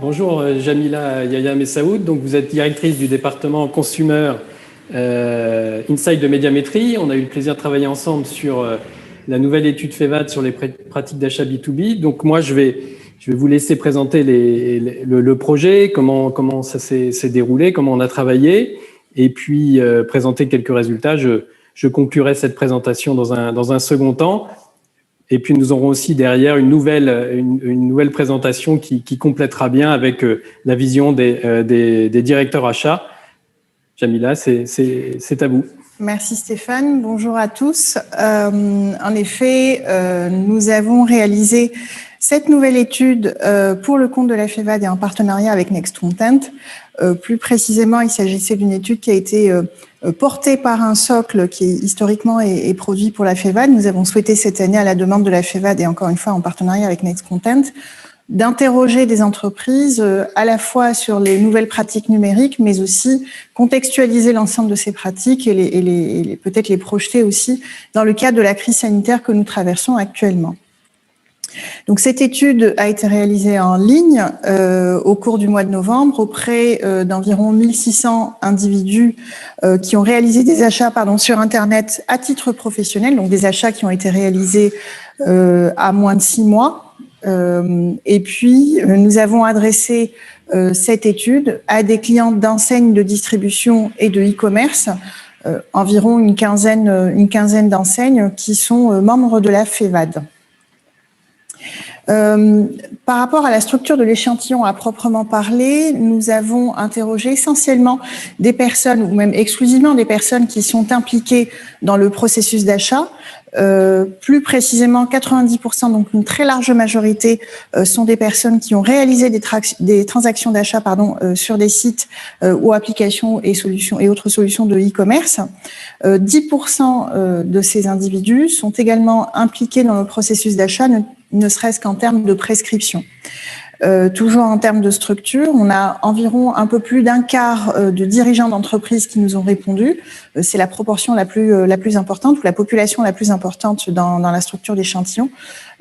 Bonjour Jamila Yahya Messaoud, donc vous êtes directrice du département Consumer Insight de Médiamétrie. On a eu le plaisir de travailler ensemble sur la nouvelle étude FEVAD sur les pratiques d'achat B2B. Donc moi je vais vous laisser présenter le projet, comment ça s'est déroulé, comment on a travaillé, et puis présenter quelques résultats. Je conclurai cette présentation dans un second temps. Et puis nous aurons aussi derrière une nouvelle présentation qui complétera bien avec la vision des directeurs achats. Jamila, c'est à vous. Merci Stéphane, bonjour à tous. En effet, nous avons réalisé cette nouvelle étude pour le compte de la FEVAD et en partenariat avec Next Content. Plus précisément, il s'agissait d'une étude qui a été portée par un socle qui historiquement est produit pour la FEVAD. Nous avons souhaité cette année, à la demande de la FEVAD et encore une fois en partenariat avec Next Content, d'interroger des entreprises à la fois sur les nouvelles pratiques numériques, mais aussi contextualiser l'ensemble de ces pratiques et peut-être les projeter aussi dans le cadre de la crise sanitaire que nous traversons actuellement. Donc cette étude a été réalisée en ligne au cours du mois de novembre auprès d'environ 1600 individus qui ont réalisé des achats sur Internet à titre professionnel, donc des achats qui ont été réalisés à moins de 6 mois. Et puis, nous avons adressé cette étude à des clients d'enseignes de distribution et de e-commerce, environ une quinzaine d'enseignes qui sont membres de la FEVAD. Par rapport à la structure de l'échantillon à proprement parler, nous avons interrogé essentiellement des personnes, ou même exclusivement des personnes qui sont impliquées dans le processus d'achat. Plus précisément, 90%, donc une très large majorité, sont des personnes qui ont réalisé des transactions d'achat sur des sites ou applications et autres solutions de e-commerce. 10% de ces individus sont également impliqués dans le processus d'achat, ne serait-ce qu'en termes de prescription. Toujours en termes de structure, on a environ un peu plus d'un quart de dirigeants d'entreprises qui nous ont répondu. C'est la proportion la plus importante, ou la population la plus importante dans la structure d'échantillon.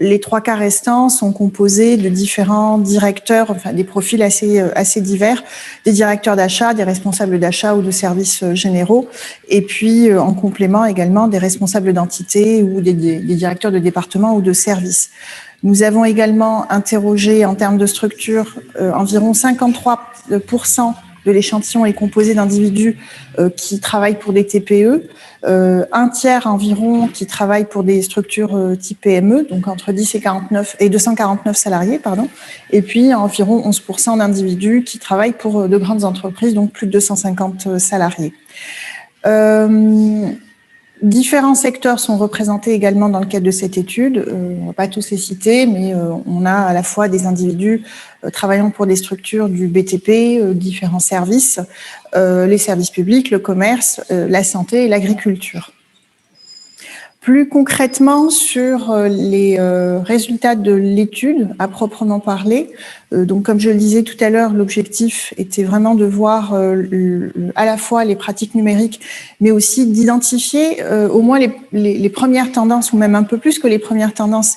Les 3 quarts restants sont composés de différents directeurs, enfin des profils assez divers, des directeurs d'achat, des responsables d'achat ou de services généraux, et puis en complément également des responsables d'entités ou des directeurs de département ou de services. Nous avons également interrogé en termes de structure, environ 53% de l'échantillon est composé d'individus qui travaillent pour des TPE, un tiers environ qui travaillent pour des structures type PME, donc entre 10 et 249 salariés, et puis environ 11% d'individus qui travaillent pour de grandes entreprises, donc plus de 250 salariés. Différents secteurs sont représentés également dans le cadre de cette étude. On ne va pas tous les citer, mais on a à la fois des individus travaillant pour des structures du BTP, différents services, les services publics, le commerce, la santé et l'agriculture. Plus concrètement, sur les résultats de l'étude à proprement parler, donc comme je le disais tout à l'heure, l'objectif était vraiment de voir à la fois les pratiques numériques, mais aussi d'identifier au moins les premières tendances, ou même un peu plus que les premières tendances,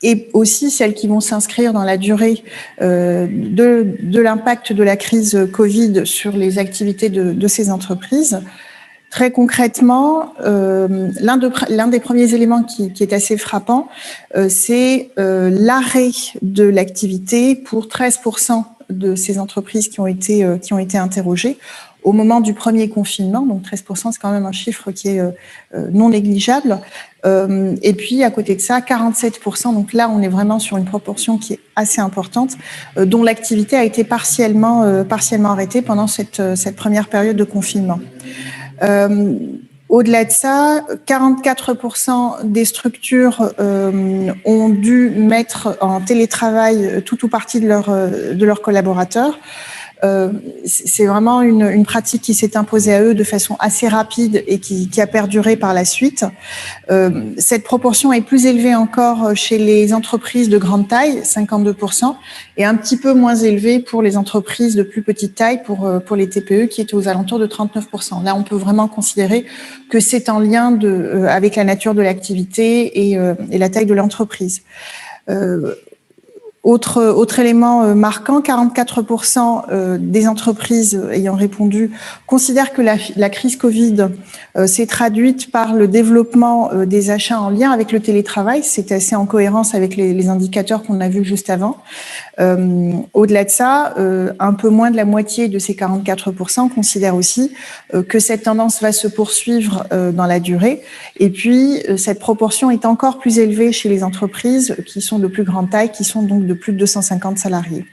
et aussi celles qui vont s'inscrire dans la durée de l'impact de la crise Covid sur les activités de ces entreprises. Très concrètement, l'un des premiers éléments qui est assez frappant, c'est l'arrêt de l'activité pour 13% de ces entreprises qui ont été interrogées au moment du premier confinement. Donc 13%, c'est quand même un chiffre qui est non négligeable. Et puis à côté de ça, 47%. Donc là, on est vraiment sur une proportion qui est assez importante, dont l'activité a été partiellement arrêtée pendant cette première période de confinement. Au-delà de ça, 44% des structures ont dû mettre en télétravail tout ou partie de leurs collaborateurs. C'est vraiment une pratique qui s'est imposée à eux de façon assez rapide et qui a perduré par la suite. Cette proportion est plus élevée encore chez les entreprises de grande taille, 52%, et un petit peu moins élevée pour les entreprises de plus petite taille, pour les TPE, qui étaient aux alentours de 39%. Là, on peut vraiment considérer que c'est en lien avec la nature de l'activité et la taille de l'entreprise. Autre élément marquant, 44% des entreprises ayant répondu considèrent que la crise Covid s'est traduite par le développement des achats en lien avec le télétravail. C'est assez en cohérence avec les indicateurs qu'on a vus juste avant. Au-delà de ça, un peu moins de la moitié de ces 44% considèrent aussi que cette tendance va se poursuivre dans la durée. Et puis, cette proportion est encore plus élevée chez les entreprises qui sont de plus grande taille, qui sont donc de plus de 250 salariés.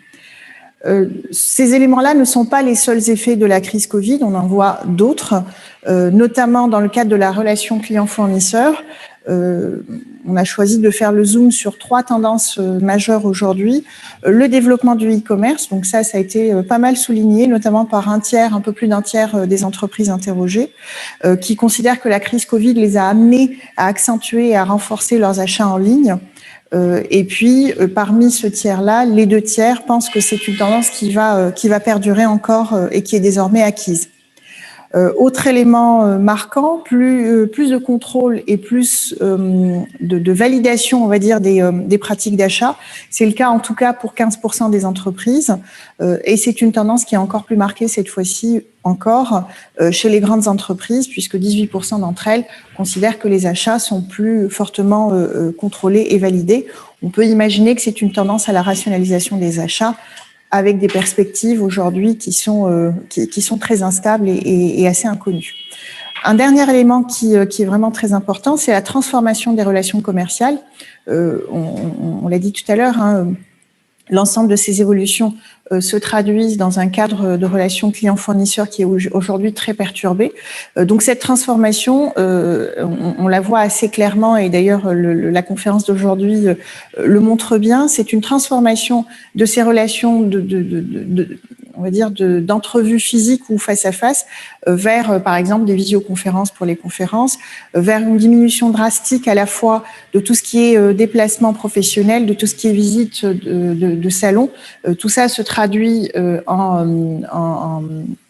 Ces éléments-là ne sont pas les seuls effets de la crise Covid, on en voit d'autres, notamment dans le cadre de la relation client-fournisseur. On a choisi de faire le zoom sur 3 tendances majeures aujourd'hui. Le développement du e-commerce, donc ça a été pas mal souligné, notamment par un peu plus d'un tiers des entreprises interrogées, qui considèrent que la crise Covid les a amenés à accentuer et à renforcer leurs achats en ligne. Et puis, parmi ce tiers-là, les 2 tiers pensent que c'est une tendance qui va perdurer encore et qui est désormais acquise. Autre élément marquant, plus de contrôle et plus de validation, on va dire, des pratiques d'achat. C'est le cas en tout cas pour 15% des entreprises. Et c'est une tendance qui est encore plus marquée cette fois-ci encore chez les grandes entreprises, puisque 18% d'entre elles considèrent que les achats sont plus fortement contrôlés et validés. On peut imaginer que c'est une tendance à la rationalisation des achats, avec des perspectives aujourd'hui qui sont très instables et assez inconnues. Un dernier élément qui est vraiment très important, c'est la transformation des relations commerciales. On l'a dit tout à l'heure, l'ensemble de ces évolutions se traduisent dans un cadre de relations client-fournisseur qui est aujourd'hui très perturbé. Donc cette transformation, on la voit assez clairement, et d'ailleurs la conférence d'aujourd'hui le montre bien. C'est une transformation de ces relations on va dire d'entrevues physiques ou face à face vers par exemple des visioconférences pour les conférences, vers une diminution drastique à la fois de tout ce qui est déplacement professionnel, de tout ce qui est visite de salon. Tout ça se traduit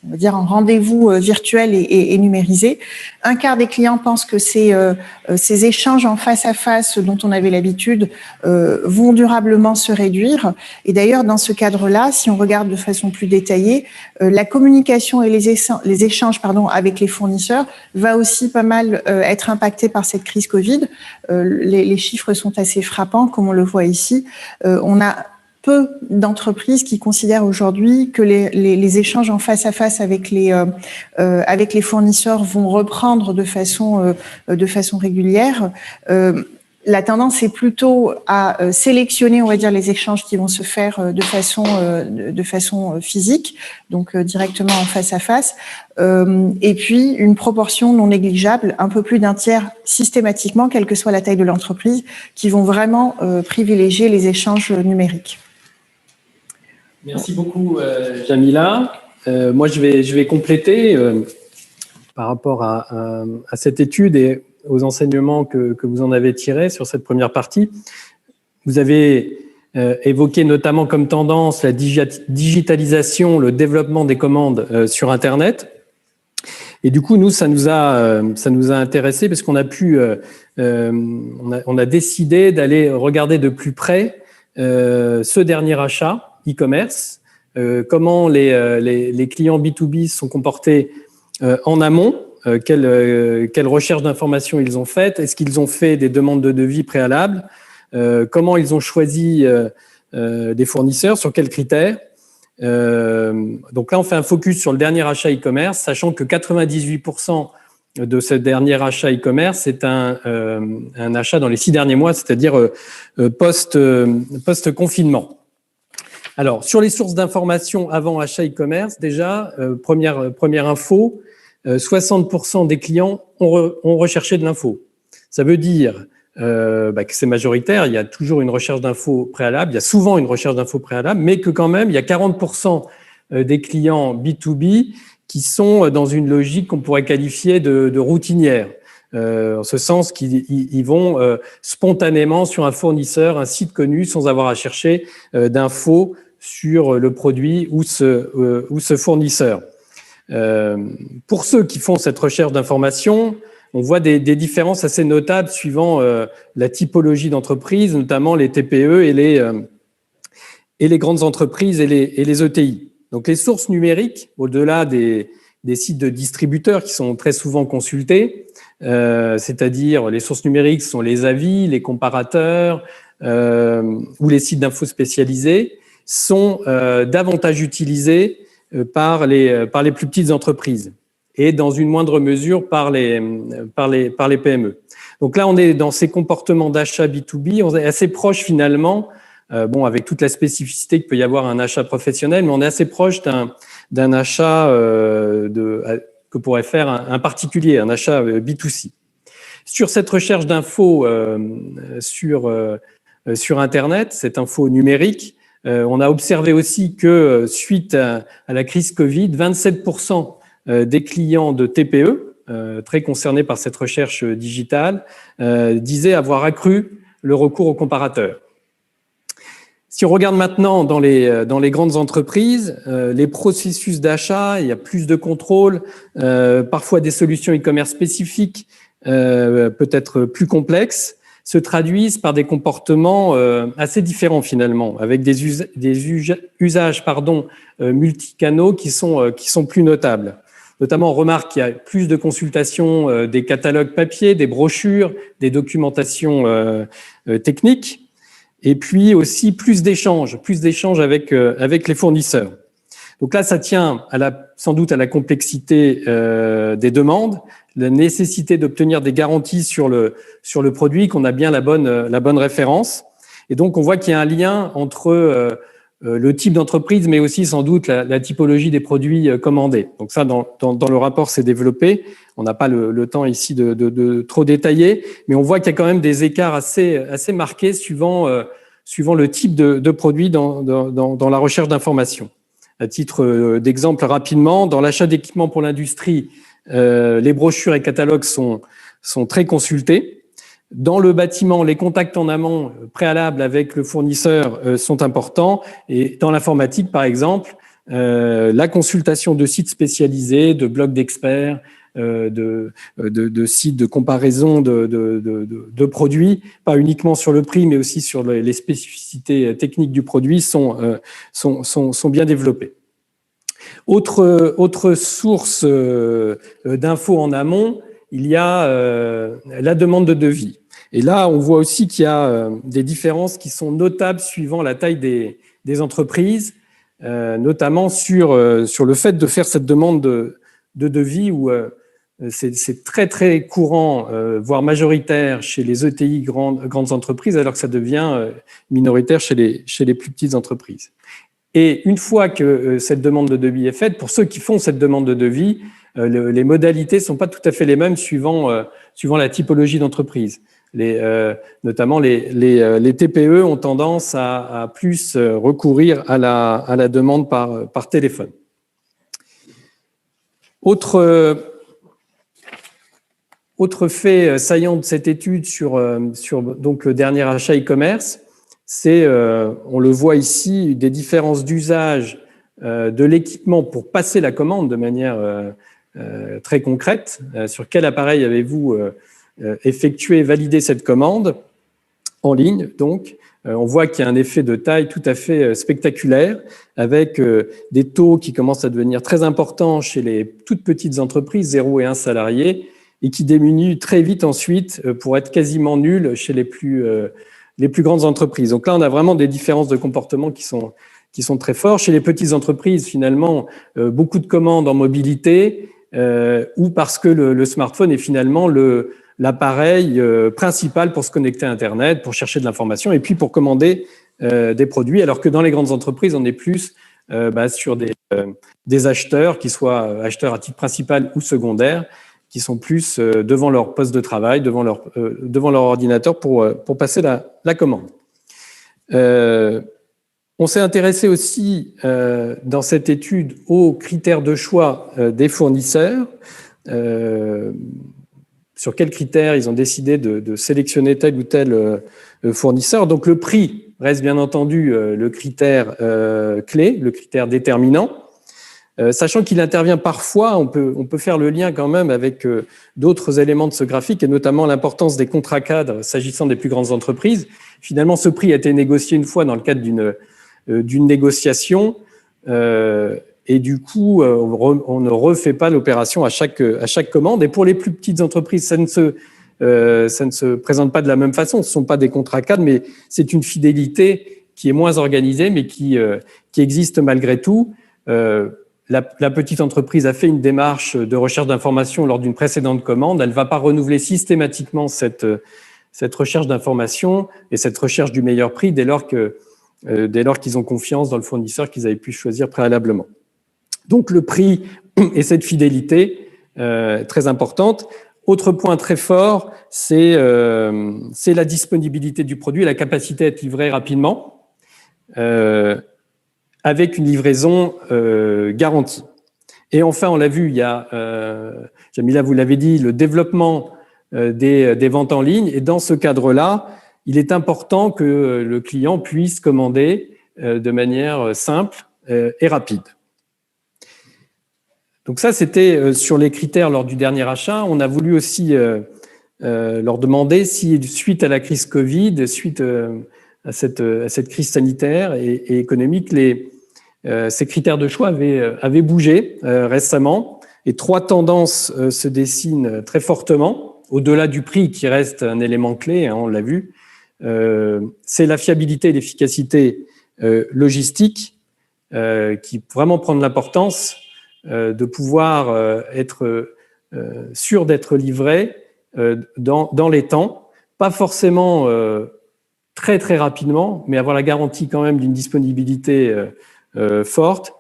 on va dire en rendez-vous virtuel et numérisé. Un quart des clients pensent que ces échanges en face à face dont on avait l'habitude vont durablement se réduire. Et d'ailleurs, dans ce cadre-là, si on regarde de façon plus détaillée, la communication et les échanges avec les fournisseurs va aussi pas mal être impactée par cette crise Covid. Les chiffres sont assez frappants, comme on le voit ici. On a peu d'entreprises qui considèrent aujourd'hui que les échanges en face à face avec les fournisseurs vont reprendre de façon régulière. La tendance est plutôt à sélectionner, on va dire, les échanges qui vont se faire de façon physique, donc directement en face à face. Et puis une proportion non négligeable, un peu plus d'un tiers systématiquement, quelle que soit la taille de l'entreprise, qui vont vraiment privilégier les échanges numériques. Merci beaucoup, Jamila. Moi, je vais compléter par rapport à cette étude et aux enseignements que vous en avez tirés sur cette première partie. Vous avez évoqué notamment comme tendance la digitalisation, le développement des commandes sur Internet. Et du coup, nous, ça nous a intéressés parce qu'on a pu, on a décidé d'aller regarder de plus près ce dernier achat e-commerce, comment les clients B2B se sont comportés en amont, quelle recherche d'informations ils ont faites, est-ce qu'ils ont fait des demandes de devis préalables, comment ils ont choisi des fournisseurs, sur quels critères. Donc là, on fait un focus sur le dernier achat e-commerce, sachant que 98% de ce dernier achat e-commerce, c'est un achat dans les 6 derniers mois, c'est-à-dire post-confinement. Alors, sur les sources d'information avant achat e-commerce, déjà, première info, 60% des clients ont recherché de l'info. Ça veut dire que c'est majoritaire, il y a toujours une recherche d'info préalable, il y a souvent une recherche d'info préalable, mais que quand même, il y a 40% des clients B2B qui sont dans une logique qu'on pourrait qualifier de routinière. En ce sens qu'ils vont spontanément sur un fournisseur, un site connu, sans avoir à chercher d'infos sur le produit ou ce fournisseur. Pour ceux qui font cette recherche d'information, on voit des différences assez notables suivant la typologie d'entreprise, notamment les TPE et et les grandes entreprises et les ETI. Donc, les sources numériques, au-delà des sites de distributeurs qui sont très souvent consultés, c'est-à-dire les sources numériques sont les avis, les comparateurs ou les sites d'infos spécialisés, sont davantage utilisés par les plus petites entreprises et dans une moindre mesure par les PME. Donc là, on est dans ces comportements d'achat B2B, on est assez proche finalement, avec toute la spécificité qu'il peut y avoir un achat professionnel, mais on est assez proche d'un achat que pourrait faire un particulier, un achat B2C. Sur cette recherche d'infos sur Internet, cette info numérique, on a observé aussi que suite à la crise Covid, 27% des clients de TPE, très concernés par cette recherche digitale, disaient avoir accru le recours aux comparateurs. Si on regarde maintenant dans les grandes entreprises, les processus d'achat, il y a plus de contrôle, parfois des solutions e-commerce spécifiques, peut-être plus complexes, se traduisent par des comportements assez différents finalement, avec des usages multicanaux qui sont plus notables. Notamment, on remarque qu'il y a plus de consultations des catalogues papier, des brochures, des documentations techniques, et puis aussi plus d'échanges avec les fournisseurs. Donc là, ça tient sans doute à la complexité des demandes, la nécessité d'obtenir des garanties sur le produit, qu'on a bien la bonne référence. Et donc, on voit qu'il y a un lien entre le type d'entreprise, mais aussi sans doute la typologie des produits commandés. Donc ça, dans le rapport, c'est développé. On n'a pas le temps ici de trop détailler, mais on voit qu'il y a quand même des écarts assez marqués suivant le type de produit dans la recherche d'informations. À titre d'exemple rapidement, dans l'achat d'équipements pour l'industrie, les brochures et catalogues sont très consultés. Dans le bâtiment, les contacts en amont préalables avec le fournisseur sont importants. Et dans l'informatique, par exemple, la consultation de sites spécialisés, de blogs d'experts, de sites de comparaison de produits, pas uniquement sur le prix, mais aussi sur les spécificités techniques du produit, sont bien développées. Autre source d'infos en amont, il y a la demande de devis. Et là, on voit aussi qu'il y a des différences qui sont notables suivant la taille des entreprises, notamment sur le fait de faire cette demande de devis où c'est très, très courant, voire majoritaire chez les ETI grandes entreprises, alors que ça devient minoritaire chez les plus petites entreprises. Et une fois que cette demande de devis est faite, pour ceux qui font cette demande de devis, les modalités ne sont pas tout à fait les mêmes suivant la typologie d'entreprise. Notamment les TPE ont tendance à plus recourir à la demande par téléphone. Autre fait saillant de cette étude sur donc le dernier achat e-commerce, c'est, on le voit ici, des différences d'usage de l'équipement pour passer la commande de manière très concrète. Sur quel appareil avez-vous effectué, validé cette commande en ligne? Donc, on voit qu'il y a un effet de taille tout à fait spectaculaire, avec des taux qui commencent à devenir très importants chez les toutes petites entreprises, 0 et 1 salariés, et qui diminuent très vite ensuite pour être quasiment nuls chez les plus grandes entreprises. Donc là, on a vraiment des différences de comportement qui sont très forts. Chez les petites entreprises, finalement, beaucoup de commandes en mobilité, ou parce que le smartphone est finalement l'appareil principal pour se connecter à Internet, pour chercher de l'information et puis pour commander des produits, alors que dans les grandes entreprises, on est plus sur des acheteurs, qui soient acheteurs à titre principal ou secondaire, qui sont plus devant leur poste de travail, devant leur ordinateur pour passer la commande. On s'est intéressé aussi dans cette étude aux critères de choix des fournisseurs. Sur quels critères ils ont décidé de sélectionner tel ou tel fournisseur. Donc le prix reste bien entendu le critère clé, le critère déterminant. Sachant qu'il intervient parfois, on peut faire le lien quand même avec d'autres éléments de ce graphique, et notamment l'importance des contrats cadres s'agissant des plus grandes entreprises. Finalement, ce prix a été négocié une fois dans le cadre d'une négociation et du coup, on ne refait pas l'opération à chaque commande. Et pour les plus petites entreprises, ça ne se présente pas de la même façon. Ce ne sont pas des contrats cadres, mais c'est une fidélité qui est moins organisée, mais qui existe malgré tout. La petite entreprise a fait une démarche de recherche d'information lors d'une précédente commande. Elle ne va pas renouveler systématiquement cette recherche d'information et cette recherche du meilleur prix dès lors qu'ils ont confiance dans le fournisseur qu'ils avaient pu choisir préalablement. Donc le prix et cette fidélité très importante. Autre point très fort, c'est la disponibilité du produit, la capacité à être livré rapidement, avec une livraison garantie. Et enfin, on l'a vu, il y a, Jamila, vous l'avez dit, le développement des ventes en ligne. Et dans ce cadre-là, il est important que le client puisse commander de manière simple et rapide. Donc ça, c'était sur les critères lors du dernier achat. On a voulu aussi leur demander si, suite à la crise Covid, suite à cette crise sanitaire et économique, ces critères de choix avaient bougé récemment. Et 3 tendances se dessinent très fortement, au-delà du prix qui reste un élément clé, hein, on l'a vu. C'est la fiabilité et l'efficacité logistique qui vraiment prend de l'importance, de pouvoir être sûr d'être livré dans les temps, pas forcément très très rapidement, mais avoir la garantie quand même d'une disponibilité forte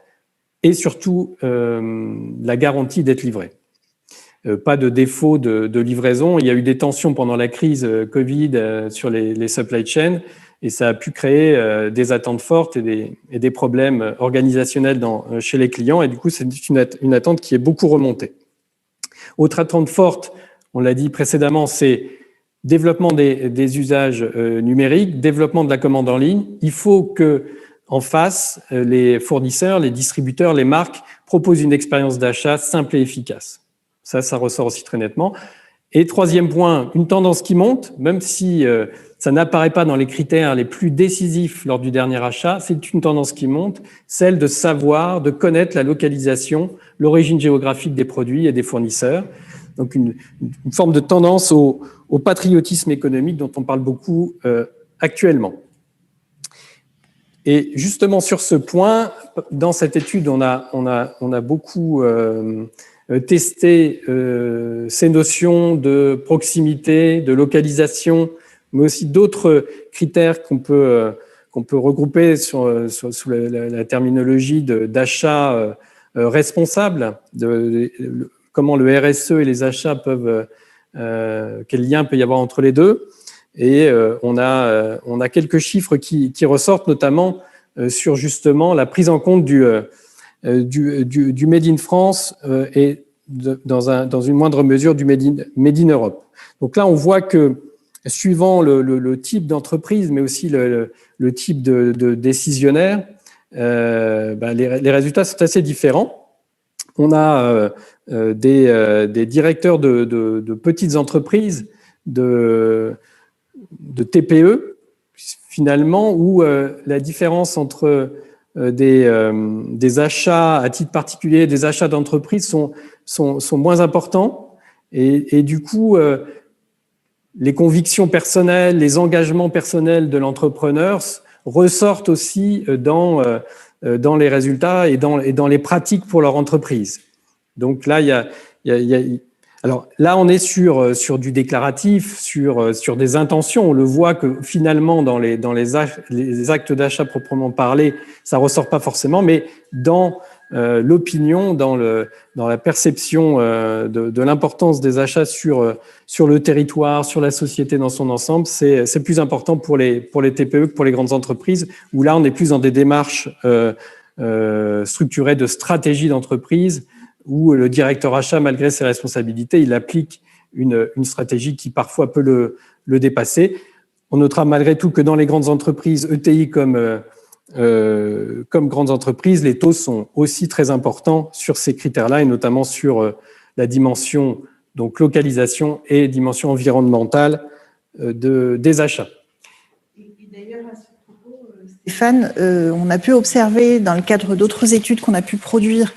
et surtout la garantie d'être livré. Pas de défaut de livraison. Il y a eu des tensions pendant la crise Covid sur les supply chains et ça a pu créer des attentes fortes et des problèmes organisationnels chez les clients. Et du coup, c'est une attente qui est beaucoup remontée. Autre attente forte, on l'a dit précédemment, c'est développement des usages numériques, développement de la commande en ligne. Il faut que en face, les fournisseurs, les distributeurs, les marques proposent une expérience d'achat simple et efficace. Ça ressort aussi très nettement. Et troisième point, une tendance qui monte, même si ça n'apparaît pas dans les critères les plus décisifs lors du dernier achat, c'est une tendance qui monte, celle de savoir, de connaître la localisation, l'origine géographique des produits et des fournisseurs. Donc une forme de tendance au patriotisme économique dont on parle beaucoup actuellement. Et justement sur ce point, dans cette étude, on a beaucoup testé ces notions de proximité, de localisation, mais aussi d'autres critères qu'on peut regrouper sous la terminologie d'achat responsable, comment le RSE et les achats peuvent, quel lien peut y avoir entre les deux. Et on a quelques chiffres qui ressortent, notamment sur justement la prise en compte du Made in France et dans une moindre mesure du Made in Europe. Donc là, on voit que suivant le type d'entreprise, mais aussi le type de décisionnaire, les résultats sont assez différents. On a des directeurs de petites entreprises, de TPE, finalement, où la différence entre des achats à titre particulier et des achats d'entreprise sont moins importants. Et du coup, les convictions personnelles, les engagements personnels de l'entrepreneur ressortent aussi dans les résultats et dans les pratiques pour leur entreprise. Donc là, alors là, on est sur du déclaratif, sur des intentions. On le voit que finalement, dans les actes d'achat proprement parlés, ça ressort pas forcément, mais dans l'opinion, dans la perception de l'importance des achats sur le territoire, sur la société dans son ensemble, c'est plus important pour les TPE que pour les grandes entreprises, où là, on est plus dans des démarches structurées de stratégie d'entreprise, où le directeur achat, malgré ses responsabilités, il applique une stratégie qui parfois peut le dépasser. On notera malgré tout que dans les grandes entreprises, ETI comme grandes entreprises, les taux sont aussi très importants sur ces critères-là, et notamment sur la dimension donc localisation et dimension environnementale des achats. Et d'ailleurs, Stéphane, on a pu observer dans le cadre d'autres études qu'on a pu produire,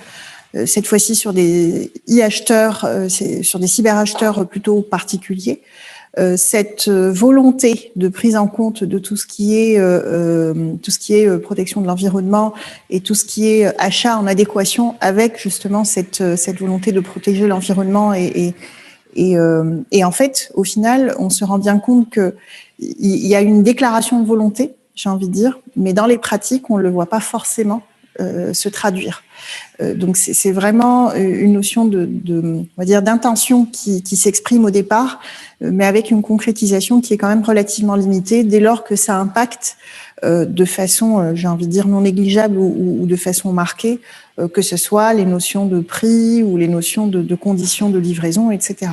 cette fois-ci sur des e-acheteurs, sur des cyberacheteurs plutôt particuliers, cette volonté de prise en compte de tout ce qui est protection de l'environnement et tout ce qui est achat en adéquation avec justement cette volonté de protéger l'environnement et en fait, au final, on se rend bien compte que il y a une déclaration de volonté, j'ai envie de dire, mais dans les pratiques, on le voit pas forcément se traduire. Donc c'est vraiment une notion on va dire, d'intention qui s'exprime au départ, mais avec une concrétisation qui est quand même relativement limitée dès lors que ça impacte de façon, j'ai envie de dire, non négligeable ou de façon marquée, que ce soit les notions de prix ou les notions de conditions de livraison, etc.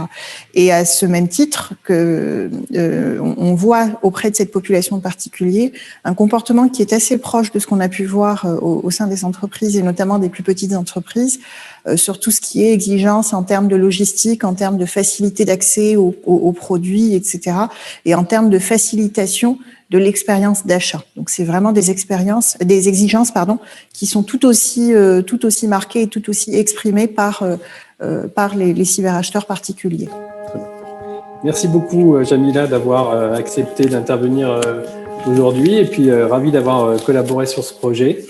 Et à ce même titre, on voit auprès de cette population de particuliers un comportement qui est assez proche de ce qu'on a pu voir au sein des entreprises et notamment des plus petites entreprises, sur tout ce qui est exigence en termes de logistique, en termes de facilité d'accès aux produits, etc. et en termes de facilitation de l'expérience d'achat. Donc c'est vraiment des exigences, qui sont tout aussi marquées et tout aussi exprimées par les cyberacheteurs particuliers. Merci beaucoup, Jamila, d'avoir accepté d'intervenir aujourd'hui et puis ravi d'avoir collaboré sur ce projet.